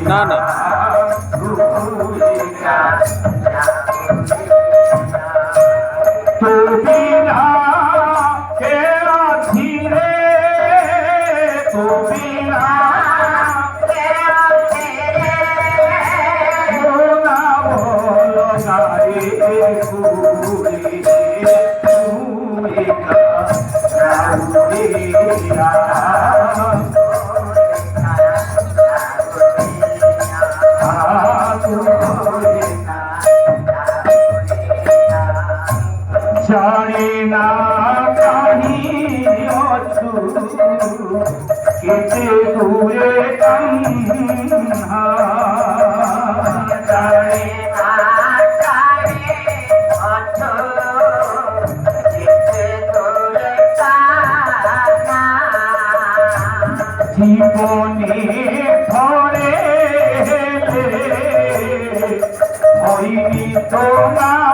না না জানে না কাহি অছু কেটে দূরে তন্হা জানে না কাহি অছু কেটে দূরে তন্হা জীবনে ধরে হইনি তোমার